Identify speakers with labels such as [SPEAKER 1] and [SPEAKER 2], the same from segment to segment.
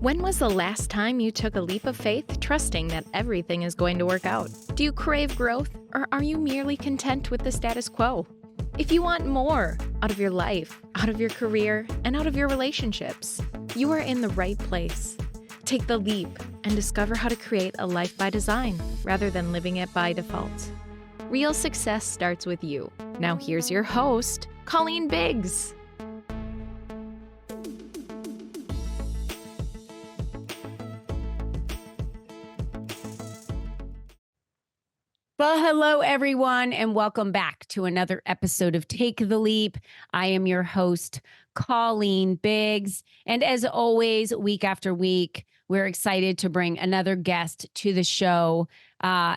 [SPEAKER 1] When was the last time you took a leap of faith, trusting that everything is going to work out? Do you crave growth, or are you merely content with the status quo? If you want more out of your life, out of your career, and out of your relationships, you are in the right place. Take the leap and discover how to create a life by design rather than living it by default. Real success starts with you. Now here's your host, Colleen Biggs.
[SPEAKER 2] Well, hello, everyone, and welcome back to another episode of Take the Leap. I am your host, Colleen Biggs. And as always, week after week, we're excited to bring another guest to the show. Our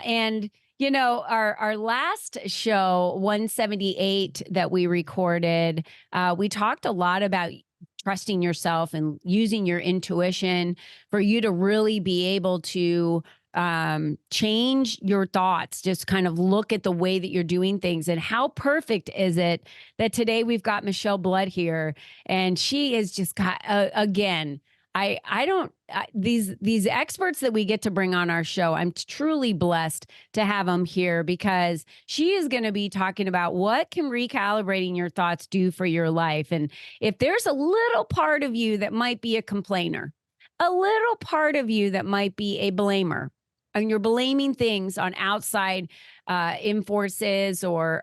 [SPEAKER 2] last show, 178, that we recorded, we talked a lot about trusting yourself and using your intuition for you to really be able to change your thoughts, just kind of look at the way that you're doing things. And how perfect is it that today we've got Michele Blood here, and she has just got these experts that we get to bring on our show. I'm truly blessed to have them here because she is going to be talking about what can recalibrating your thoughts do for your life. And if there's a little part of you that might be a complainer, a little part of you that might be a blamer, and you're blaming things on outside forces or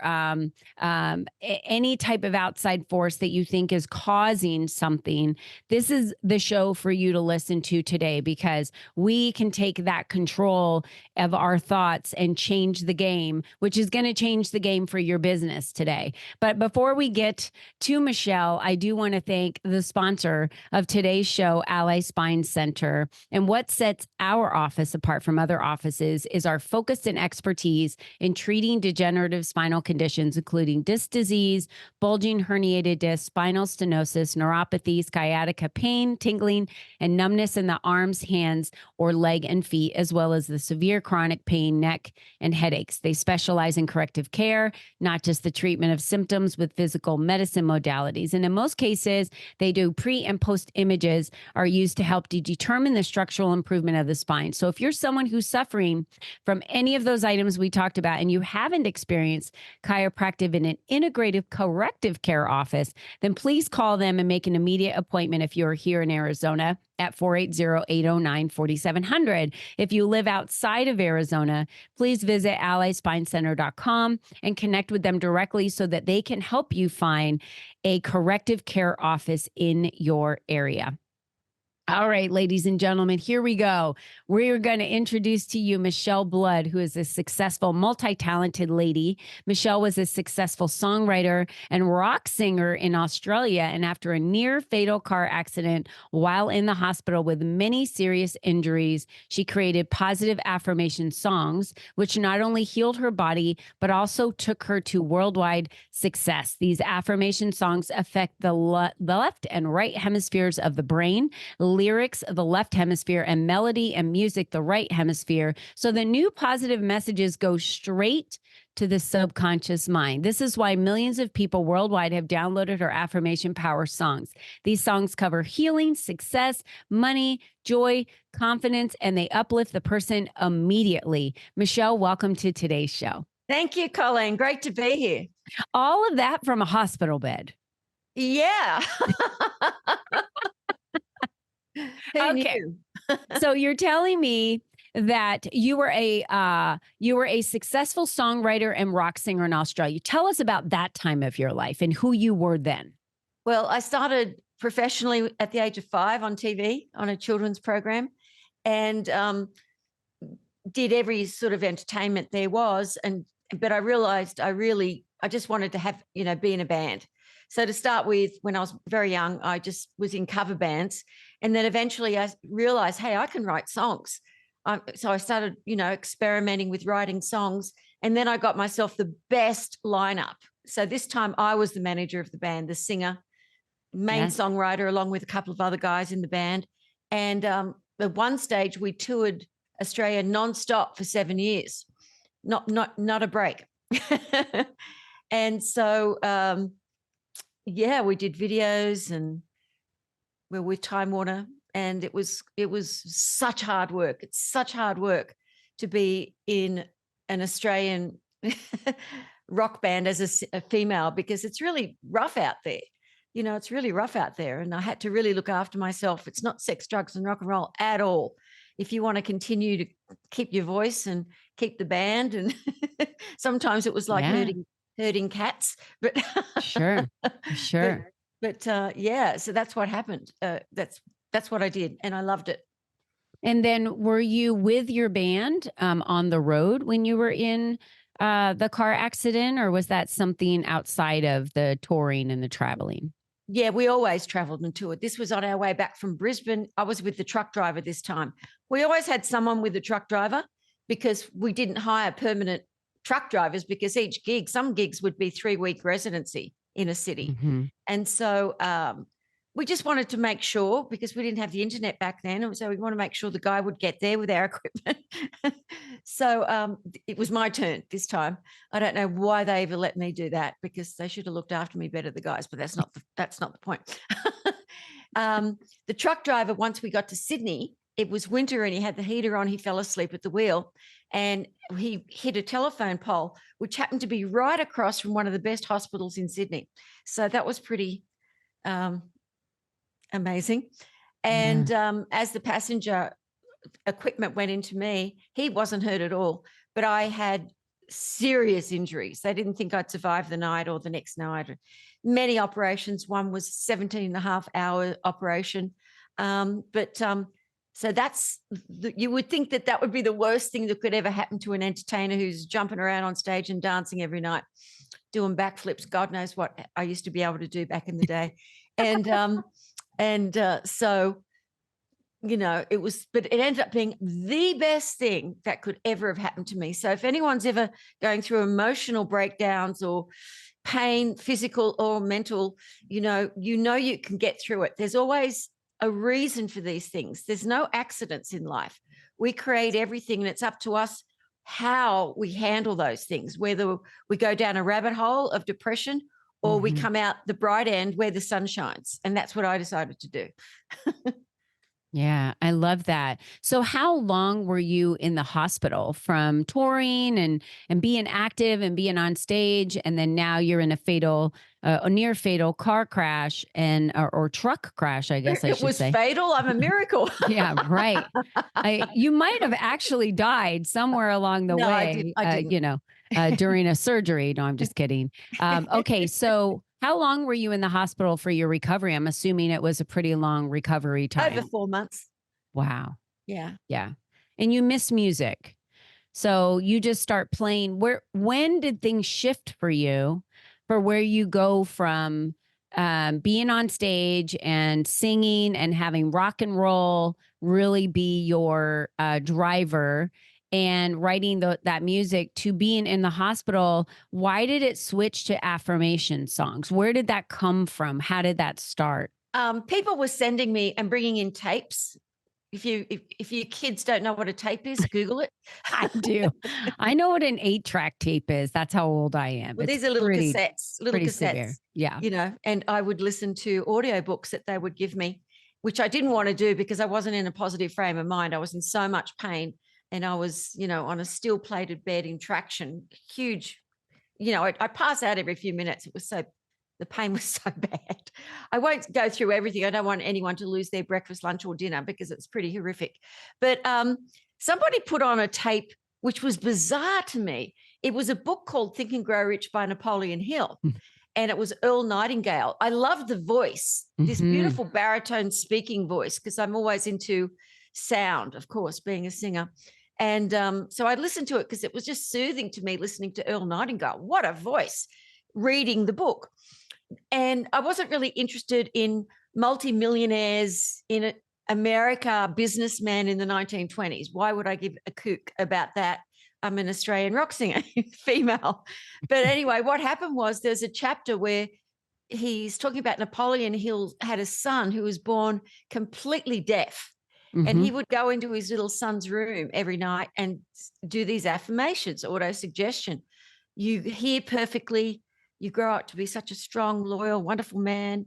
[SPEAKER 2] any type of outside force that you think is causing something, this is the show for you to listen to today, because we can take that control of our thoughts and change the game, which is going to change the game for your business today. But before we get to Michele, I do want to thank the sponsor of today's show, Ally Spine Center. And what sets our office apart from other offices is our focus and expertise in treating degenerative spinal conditions, including disc disease, bulging herniated disc, spinal stenosis, neuropathy, sciatica, pain, tingling, and numbness in the arms, hands, or leg and feet, as well as the severe chronic pain, neck, and headaches. They specialize in corrective care, not just the treatment of symptoms with physical medicine modalities. And in most cases, they do pre and post images are used to help to determine the structural improvement of the spine. So if you're someone who's suffering from any of those items we talked about and you haven't experienced chiropractic in an integrative corrective care office, then please call them and make an immediate appointment if you're here in Arizona at 480-809-4700. If you live outside of Arizona, please visit allyspinecenter.com and connect with them directly so that they can help you find a corrective care office in your area. All right, ladies and gentlemen, here we go. We're going to introduce to you Michele Blood, who is a successful, multi-talented lady. Michele was a successful songwriter and rock singer in Australia. And after a near fatal car accident while in the hospital with many serious injuries, she created positive affirmation songs, which not only healed her body, but also took her to worldwide success. These affirmation songs affect the left and right hemispheres of the brain, lyrics the left hemisphere, and melody and music the right hemisphere. So the new positive messages go straight to the subconscious mind. This is why millions of people worldwide have downloaded her affirmation power songs. These songs cover healing, success, money, joy, confidence, and they uplift the person immediately. Michele, welcome to today's show.
[SPEAKER 3] Thank you, Colleen. Great to be here.
[SPEAKER 2] All of that from a hospital bed.
[SPEAKER 3] Yeah.
[SPEAKER 2] Okay. So you're telling me that you were a successful songwriter and rock singer in Australia. Tell us about that time of your life and who you were then.
[SPEAKER 3] Well, I started professionally at the age of 5 on TV on a children's program, and did every sort of entertainment there was. But I realized I just wanted to have, be in a band. So to start with, when I was very young, I just was in cover bands. And then eventually I realized, hey, I can write songs. So I started, experimenting with writing songs. And then I got myself the best lineup. So this time I was the manager of the band, the singer, main songwriter, along with a couple of other guys in the band. And at one stage we toured Australia nonstop for 7 years, not a break. And so, we did videos, and we're with Time Warner And it was such hard work. It's such hard work to be in an Australian rock band as a female, because it's really rough out there. You know, it's really rough out there. And I had to really look after myself. It's not sex, drugs, and rock and roll at all. If you want to continue to keep your voice and keep the band. And sometimes it was like herding cats, but
[SPEAKER 2] sure.
[SPEAKER 3] But yeah, so that's what happened. That's what I did. And I loved it.
[SPEAKER 2] And then were you with your band on the road when you were in the car accident, or was that something outside of the touring and the traveling?
[SPEAKER 3] Yeah, we always traveled and toured. This was on our way back from Brisbane. I was with the truck driver this time. We always had someone with the truck driver because we didn't hire permanent truck drivers, because each gig, some gigs would be 3-week residency in a city.
[SPEAKER 2] Mm-hmm.
[SPEAKER 3] And so we just wanted to make sure, because we didn't have the internet back then. And so we want to make sure the guy would get there with our equipment. So it was my turn this time. I don't know why they ever let me do that, because they should have looked after me better, the guys, but that's not the point. The truck driver, once we got to Sydney, it was winter and he had the heater on. He fell asleep at the wheel and he hit a telephone pole, which happened to be right across from one of the best hospitals in Sydney. So that was pretty amazing. And as the passenger equipment went into me, he wasn't hurt at all, but I had serious injuries. They didn't think I'd survive the night or the next night. Many operations. One was 17.5-hour operation. So that's, you would think that would be the worst thing that could ever happen to an entertainer who's jumping around on stage and dancing every night, doing backflips. God knows what I used to be able to do back in the day. So, you know, but it ended up being the best thing that could ever have happened to me. So if anyone's ever going through emotional breakdowns or pain, physical or mental, you know you can get through it. There's always a reason for these things. There's no accidents in life. We create everything, and it's up to us how we handle those things, whether we go down a rabbit hole of depression or we come out the bright end where the sun shines. And that's what I decided to do.
[SPEAKER 2] Yeah, I love that. So how long were you in the hospital from touring and being active and being on stage, and then now you're in a near fatal car crash or truck crash, I guess I should say.
[SPEAKER 3] It was fatal. I'm a miracle.
[SPEAKER 2] Yeah, right. You might have actually died somewhere along the way.
[SPEAKER 3] I didn't.
[SPEAKER 2] During a surgery. No, I'm just kidding. Okay, so how long were you in the hospital for your recovery? I'm assuming it was a pretty long recovery time.
[SPEAKER 3] Over 4 months.
[SPEAKER 2] Wow.
[SPEAKER 3] Yeah.
[SPEAKER 2] Yeah. And you miss music. So you just start playing. When did things shift for you, for where you go from being on stage and singing and having rock and roll really be your driver and writing that music, to being in the hospital? Why did it switch to affirmation songs? Where did that come from? How did that start?
[SPEAKER 3] People were sending me and bringing in tapes. If your kids don't know what a tape is, Google it.
[SPEAKER 2] I do. I know what an 8-track tape is. That's how old I am.
[SPEAKER 3] Well, these are little cassettes.
[SPEAKER 2] Severe. Yeah.
[SPEAKER 3] You know, and I would listen to audiobooks that they would give me, which I didn't want to do because I wasn't in a positive frame of mind. I was in so much pain. And I was, on a steel plated bed in traction, huge, I pass out every few minutes. The pain was so bad. I won't go through everything. I don't want anyone to lose their breakfast, lunch, or dinner because it's pretty horrific. But somebody put on a tape, which was bizarre to me. It was a book called Think and Grow Rich by Napoleon Hill. And it was Earl Nightingale. I loved the voice, this beautiful baritone speaking voice, because I'm always into sound, of course, being a singer. And so I listened to it because it was just soothing to me, listening to Earl Nightingale. What a voice, reading the book. And I wasn't really interested in multimillionaires in America, businessmen in the 1920s. Why would I give a kook about that? I'm an Australian rock singer, female. But anyway, what happened was there's a chapter where he's talking about Napoleon Hill had a son who was born completely deaf. And he would go into his little son's room every night and do these affirmations, auto-suggestion. You hear perfectly. You grow up to be such a strong, loyal, wonderful man.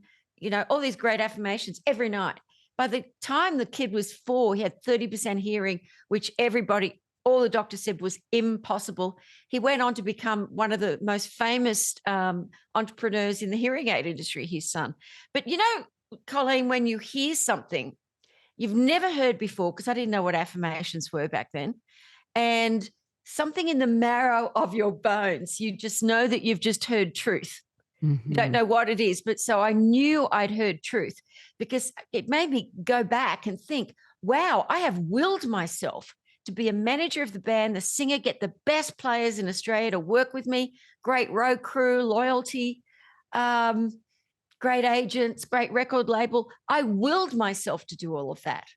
[SPEAKER 3] All these great affirmations every night. By the time the kid was 4, he had 30% hearing, which all the doctors said was impossible. He went on to become one of the most famous entrepreneurs in the hearing aid industry, his son. But Colleen, when you hear something you've never heard before, because I didn't know what affirmations were back then, and something in the marrow of your bones, you just know that you've just heard truth. You don't know what it is. But so I knew I'd heard truth because it made me go back and think, wow, I have willed myself to be a manager of the band, the singer, get the best players in Australia to work with me, great road crew, loyalty, great agents, great record label. I willed myself to do all of that.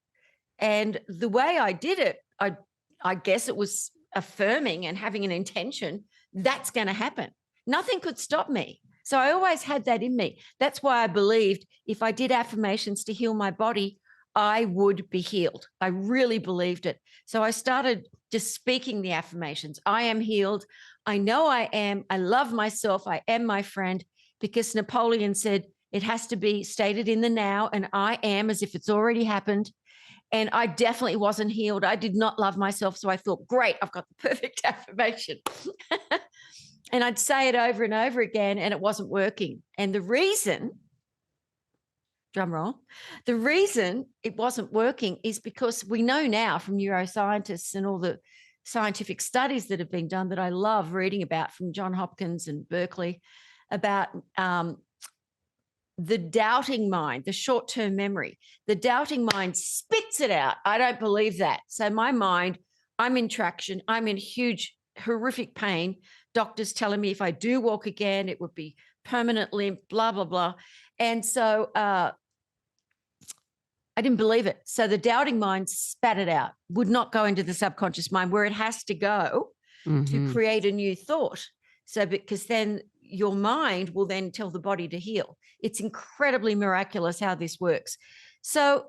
[SPEAKER 3] And the way I did it, I guess it was affirming and having an intention, that's going to happen. Nothing could stop me. So I always had that in me. That's why I believed if I did affirmations to heal my body, I would be healed. I really believed it. So I started just speaking the affirmations. I am healed. I know I am. I love myself. I am my friend, because Napoleon said it has to be stated in the now, and I am as if it's already happened. And I definitely wasn't healed. I did not love myself. So I thought, great, I've got the perfect affirmation. And I'd say it over and over again, and it wasn't working. And the reason, drum roll, the reason it wasn't working is because we know now from neuroscientists and all the scientific studies that have been done that I love reading about from Johns Hopkins and Berkeley about the doubting mind, the short-term memory. The doubting mind spits it out. I don't believe that. So my mind, I'm in traction. I'm in huge, horrific pain. Doctors telling me if I do walk again, it would be permanent limp, blah, blah, blah. And so I didn't believe it. So the doubting mind spat it out, would not go into the subconscious mind where it has to go to create a new thought. So because then your mind will then tell the body to heal. It's incredibly miraculous how this works. So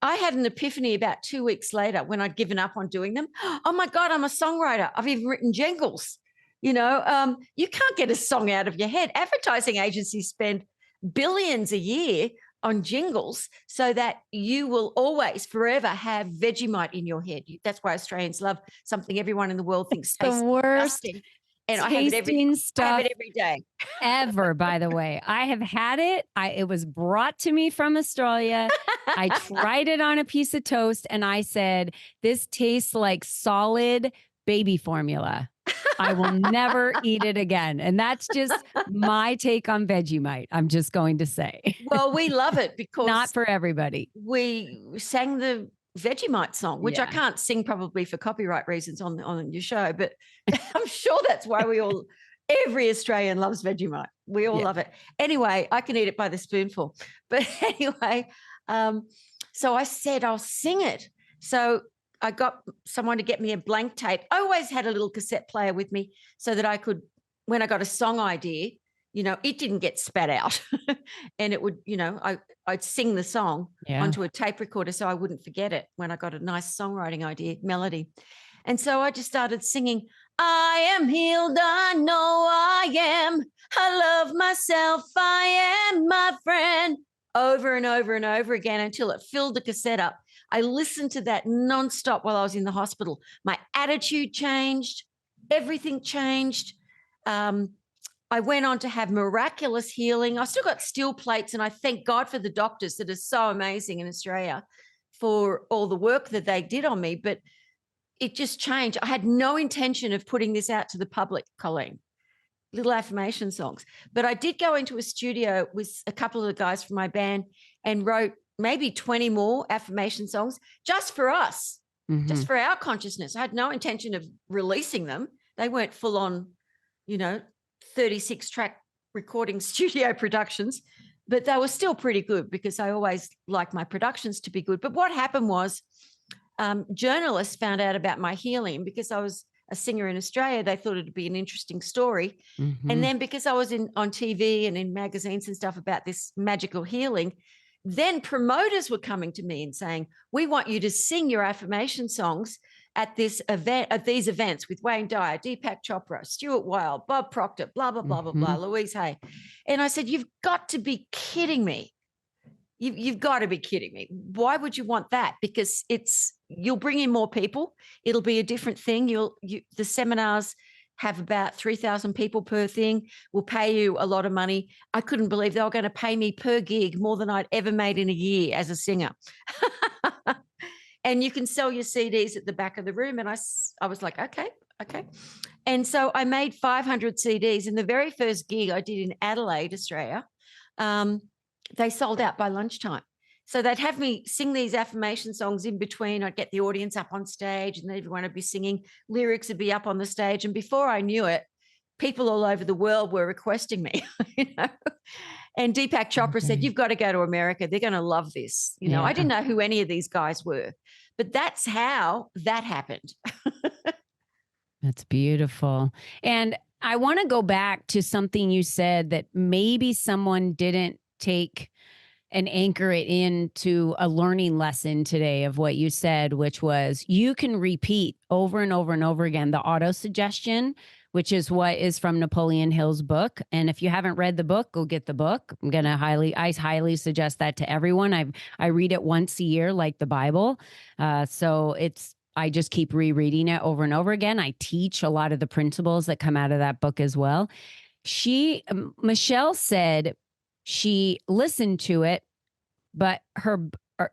[SPEAKER 3] I had an epiphany about 2 weeks later when I'd given up on doing them. Oh my God, I'm a songwriter. I've even written jingles. You can't get a song out of your head. Advertising agencies spend billions a year on jingles so that you will always forever have Vegemite in your head. That's why Australians love something everyone in the world thinks tastes
[SPEAKER 2] the worst
[SPEAKER 3] disgusting. And I have it every day.
[SPEAKER 2] Ever, by the way. I have had it. It was brought to me from Australia. I tried it on a piece of toast and I said, this tastes like solid baby formula. I will never eat it again. And that's just my take on Vegemite, I'm just going to say.
[SPEAKER 3] Well, we love it because
[SPEAKER 2] not for everybody.
[SPEAKER 3] We sang the Vegemite song, which I can't sing probably for copyright reasons on your show, but I'm sure that's why every Australian loves Vegemite. We all love it. Anyway, I can eat it by the spoonful. But anyway, so I said, I'll sing it. So I got someone to get me a blank tape. I always had a little cassette player with me so that I could, when I got a song idea, it didn't get spat out and it would, I'd sing the song onto a tape recorder so I wouldn't forget it when I got a nice songwriting idea, melody. And so I just started singing, I am healed, I know I am. I love myself, I am my friend, over and over and over again until it filled the cassette up. I listened to that nonstop while I was in the hospital. My attitude changed. Everything changed. I went on to have miraculous healing. I still got steel plates, and I thank God for the doctors that are so amazing in Australia for all the work that they did on me. But it just changed. I had no intention of putting this out to the public, Colleen, little affirmation songs. But I did go into a studio with a couple of the guys from my band and wrote maybe 20 more affirmation songs just for us, just for our consciousness. I had no intention of releasing them. They weren't full on, 36 track recording studio productions, but they were still pretty good because I always like my productions to be good. But what happened was journalists found out about my healing because I was a singer in Australia. They thought it'd be an interesting story. And then because I was on TV and in magazines and stuff about this magical healing, then promoters were coming to me and saying, we want you to sing your affirmation songs at this event, at these events with Wayne Dyer, Deepak Chopra, Stuart Wilde, Bob Proctor, blah, blah, blah, blah, blah, Louise Hay. And I said, you've got to be kidding me. You've got to be kidding me. Why would you want that? Because you'll bring in more people. It'll be a different thing. The seminars have about 3,000 people per thing. Will pay you a lot of money. I couldn't believe they were going to pay me per gig more than I'd ever made in a year as a singer. And you can sell your CDs at the back of the room. And I was like, okay. And so I made 500 CDs. And the very first gig I did in Adelaide, Australia, they sold out by lunchtime. So they'd have me sing these affirmation songs in between. I'd get the audience up on stage and everyone would be singing. Lyrics would be up on the stage. And before I knew it, people all over the world were requesting me, And Deepak Chopra said, you've got to go to America. They're going to love this. I didn't know who any of these guys were, but that's how that happened.
[SPEAKER 2] That's beautiful. And I want to go back to something you said that maybe someone didn't take and anchor it into a learning lesson today of what you said, which was you can repeat over and over and over again the auto suggestion, which is what is from Napoleon Hill's book. And if you haven't read the book, go get the book. I highly suggest that to everyone. I read it once a year, like the Bible. I just keep rereading it over and over again. I teach a lot of the principles that come out of that book as well. Michele said she listened to it, but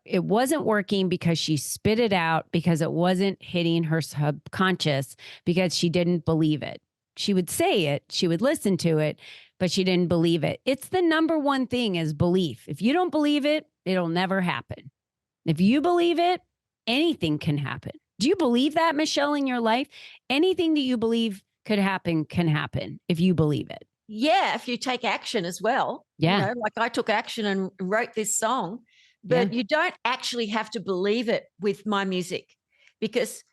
[SPEAKER 2] it wasn't working because she spit it out because it wasn't hitting her subconscious because she didn't believe it. She would say it, she would listen to it, but she didn't believe it. It's the number one thing is belief. If you don't believe it, it'll never happen. If you believe it, anything can happen. Do you believe that, Michele, in your life? Anything that you believe could happen can happen if you believe it.
[SPEAKER 3] Yeah, if you take action as well.
[SPEAKER 2] Yeah.
[SPEAKER 3] Like I took action and wrote this song, but you don't actually have to believe it with my music because,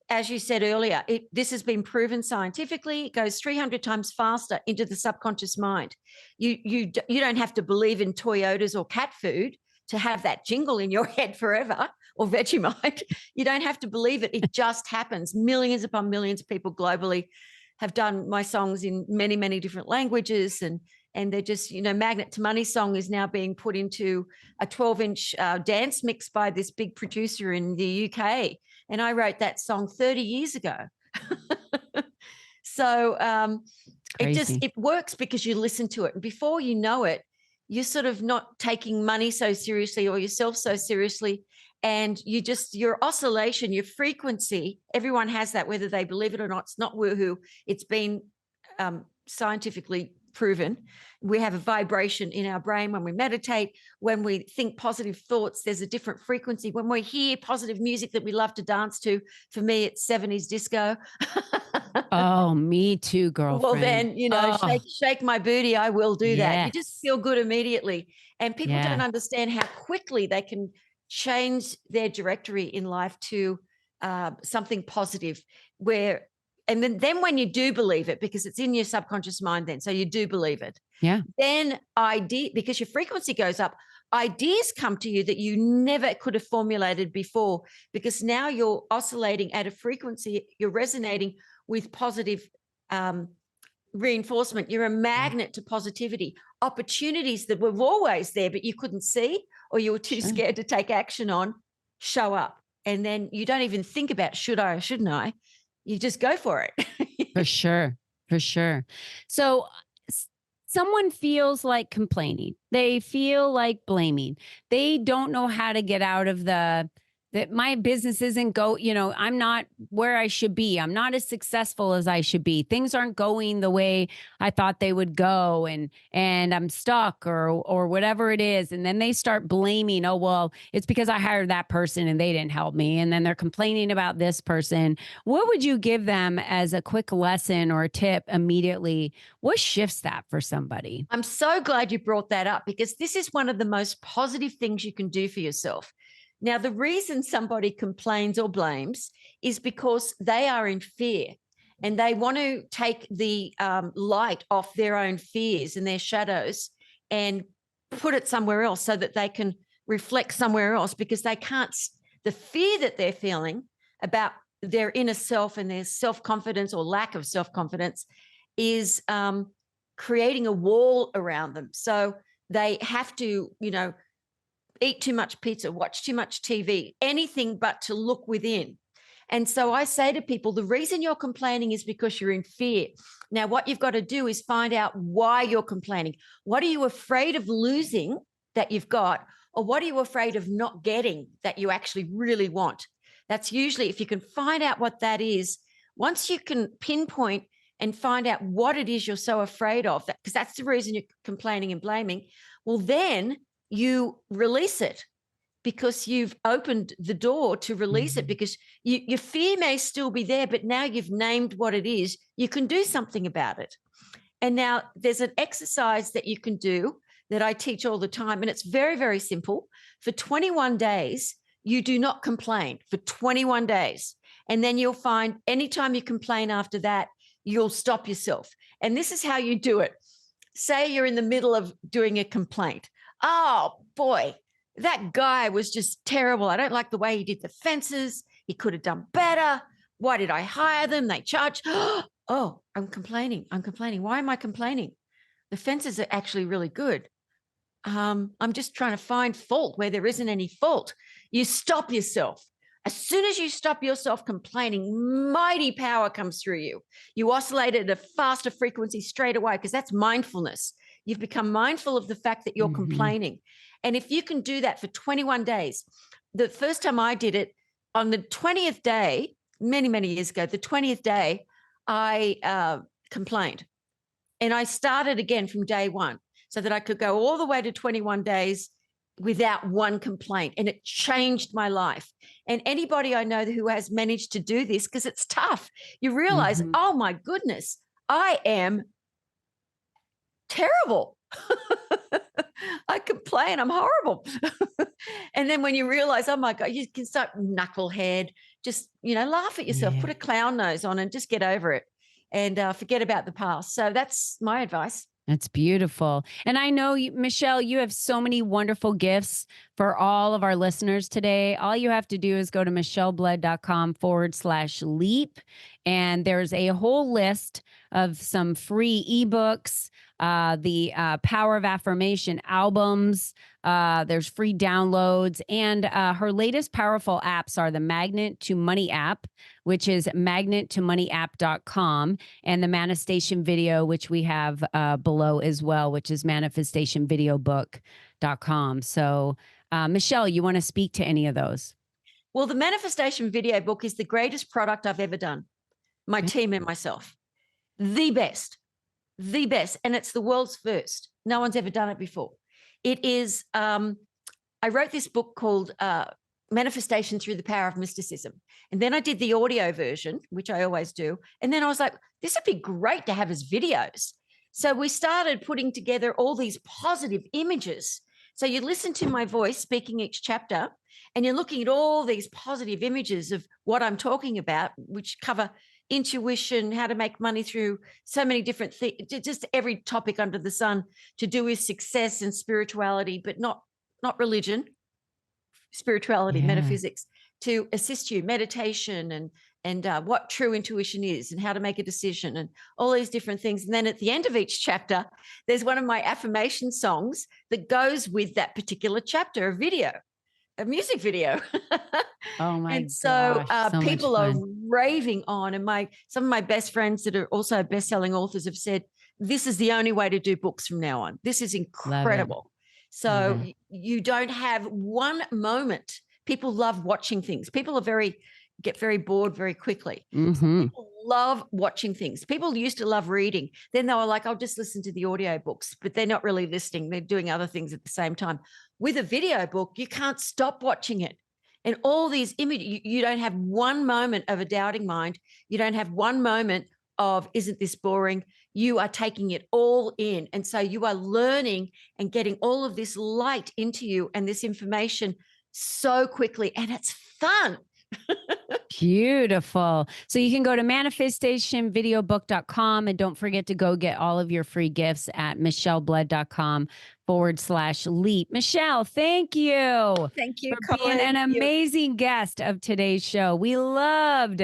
[SPEAKER 3] as you said earlier, this has been proven scientifically. It goes 300 times faster into the subconscious mind. You don't have to believe in Toyotas or cat food to have that jingle in your head forever, or Vegemite. You don't have to believe it. It just happens. Millions upon millions of people globally have done my songs in many, many different languages. And they're just, Magnet to Money song is now being put into a 12-inch dance mix by this big producer in the UK. And I wrote that song 30 years ago. So it works because you listen to it. And before you know it, you're sort of not taking money so seriously or yourself so seriously. And your oscillation, your frequency, everyone has that, whether they believe it or not. It's not woohoo. It's been scientifically proven. We have a vibration in our brain when we meditate. When we think positive thoughts, there's a different frequency. When we hear positive music that we love to dance to, for me, it's 70s disco.
[SPEAKER 2] Oh, me too, girlfriend.
[SPEAKER 3] Well, then, shake my booty. I will do that. You just feel good immediately. And people don't understand how quickly they can change their directory in life to something positive and then when you do believe it, because it's in your subconscious mind then, so you do believe it.
[SPEAKER 2] Yeah.
[SPEAKER 3] Then because your frequency goes up, ideas come to you that you never could have formulated before, because now you're oscillating at a frequency, you're resonating with positive reinforcement. You're a magnet to positivity. Opportunities that were always there, but you couldn't see, or you were too scared to take action on, show up. And then you don't even think about should I or shouldn't I. You just go for it.
[SPEAKER 2] For sure. So someone feels like complaining. They feel like blaming. They don't know how to get out of that my business isn't I'm not where I should be. I'm not as successful as I should be. Things aren't going the way I thought they would go. And I'm stuck or whatever it is. And then they start blaming, oh, well, it's because I hired that person and they didn't help me. And then they're complaining about this person. What would you give them as a quick lesson or a tip immediately? What shifts that for somebody?
[SPEAKER 3] I'm so glad you brought that up, because this is one of the most positive things you can do for yourself. Now, the reason somebody complains or blames is because they are in fear and they want to take the light off their own fears and their shadows and put it somewhere else so that they can reflect somewhere else, because they can't. The fear that they're feeling about their inner self and their self-confidence or lack of self-confidence is creating a wall around them. So they have to, eat too much pizza, watch too much TV, anything but to look within. And so I say to people, the reason you're complaining is because you're in fear. Now, what you've got to do is find out why you're complaining. What are you afraid of losing that you've got? Or what are you afraid of not getting that you actually really want? That's usually, if you can find out what that is, once you can pinpoint and find out what it is you're so afraid of, because that's the reason you're complaining and blaming, well, then you release it, because you've opened the door to release it, because your fear may still be there, but now you've named what it is, you can do something about it. And now there's an exercise that you can do that I teach all the time, and it's very, very simple. For 21 days, you do not complain for 21 days. And then you'll find anytime you complain after that, you'll stop yourself. And this is how you do it. Say you're in the middle of doing a complaint. Oh, boy, that guy was just terrible. I don't like the way he did the fences. He could have done better. Why did I hire them? They charge. Oh, I'm complaining. Why am I complaining? The fences are actually really good. I'm just trying to find fault where there isn't any fault. You stop yourself. As soon as you stop yourself complaining, mighty power comes through you. You oscillate at a faster frequency straight away, because that's mindfulness. You've become mindful of the fact that you're complaining. And if you can do that for 21 days, the first time I did it, on the 20th day, many, many years ago, the 20th day, I complained. And I started again from day one so that I could go all the way to 21 days without one complaint. And it changed my life. And anybody I know who has managed to do this, because it's tough, you realize, oh my goodness, I am terrible. I complain, I'm horrible. And then when you realize, oh my God, you can start knucklehead, just, laugh at yourself, put a clown nose on and just get over it, and forget about the past. So that's my advice.
[SPEAKER 2] That's beautiful. And I know, Michele, you have so many wonderful gifts for all of our listeners today. All you have to do is go to micheleblood.com/leap. And there's a whole list of some free ebooks, the Power of Affirmation albums. There's free downloads. And her latest powerful apps are the Magnet to Money app, which is magnettomoneyapp.com, and the Manifestation video, which we have below as well, which is manifestationvideobook.com. So, Michele, you want to speak to any of those?
[SPEAKER 3] Well, the Manifestation video book is the greatest product I've ever done. My team and myself. The best. And it's the world's first. No one's ever done it before. It is, I wrote this book called Manifestation Through the Power of Mysticism. And then I did the audio version, which I always do. And then I was like, this would be great to have as videos. So we started putting together all these positive images. So you listen to my voice speaking each chapter, and you're looking at all these positive images of what I'm talking about, which cover intuition, how to make money through so many different things, just every topic under the sun to do with success and spirituality, but not religion, spirituality, metaphysics, to assist you, meditation, and what true intuition is, and how to make a decision, and all these different things. And then at the end of each chapter, there's one of my affirmation songs that goes with that particular chapter, a music video.
[SPEAKER 2] Oh my
[SPEAKER 3] And so,
[SPEAKER 2] gosh, so
[SPEAKER 3] people
[SPEAKER 2] much
[SPEAKER 3] are
[SPEAKER 2] fun.
[SPEAKER 3] raving on, and some of my best friends that are also best-selling authors have said, this is the only way to do books from now on. This is incredible. So you don't have one moment. People love watching things. People get very bored very quickly. So people love watching things. People used to love reading. Then they were like, I'll just listen to the audio books, but they're not really listening. They're doing other things at the same time. With a video book, you can't stop watching it. And all these images, you don't have one moment of a doubting mind. You don't have one moment of, isn't this boring? You are taking it all in. And so you are learning and getting all of this light into you and this information so quickly. And it's fun.
[SPEAKER 2] Beautiful. So you can go to manifestationvideobook.com, and don't forget to go get all of your free gifts at micheleblood.com/leap. Michele, thank you.
[SPEAKER 3] Thank you,
[SPEAKER 2] for being
[SPEAKER 3] Colleen.
[SPEAKER 2] an amazing guest of today's show. We loved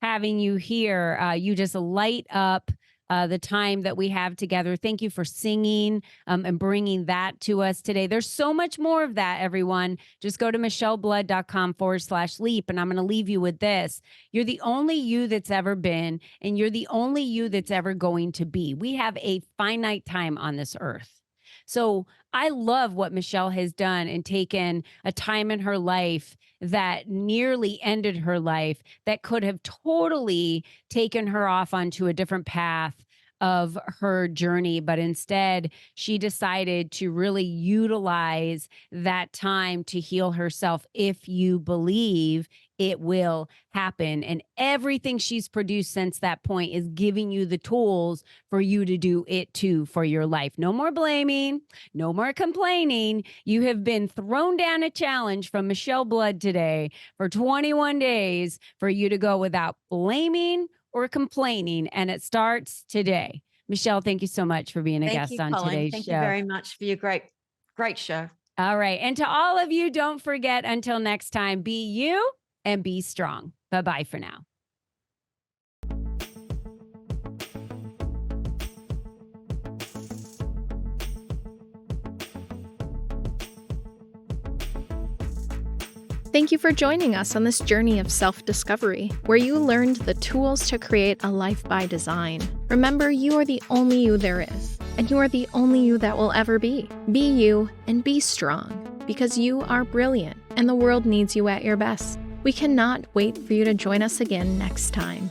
[SPEAKER 2] having you here. You just light up the time that we have together. Thank you for singing and bringing that to us today. There's so much more of that, everyone. Just go to micheleblood.com/leap. And I'm going to leave you with this. You're the only you that's ever been, and you're the only you that's ever going to be. We have a finite time on this earth. So I love what Michele has done and taken a time in her life that nearly ended her life, that could have totally taken her off onto a different path of her journey. But instead, she decided to really utilize that time to heal herself. If you believe, it will happen. And everything she's produced since that point is giving you the tools for you to do it too for your life. No more blaming, no more complaining. You have been thrown down a challenge from Michele Blood today for 21 days for you to go without blaming or complaining. And it starts today. Michele, thank you so much for being a guest on
[SPEAKER 3] Colleen.
[SPEAKER 2] today's
[SPEAKER 3] Thank
[SPEAKER 2] show.
[SPEAKER 3] you very much for your great show.
[SPEAKER 2] All right. And to all of you, don't forget, until next time, be you and be strong. Bye-bye for now.
[SPEAKER 1] Thank you for joining us on this journey of self-discovery, where you learned the tools to create a life by design. Remember, you are the only you there is, and you are the only you that will ever be. Be you and be strong, because you are brilliant, and the world needs you at your best. We cannot wait for you to join us again next time.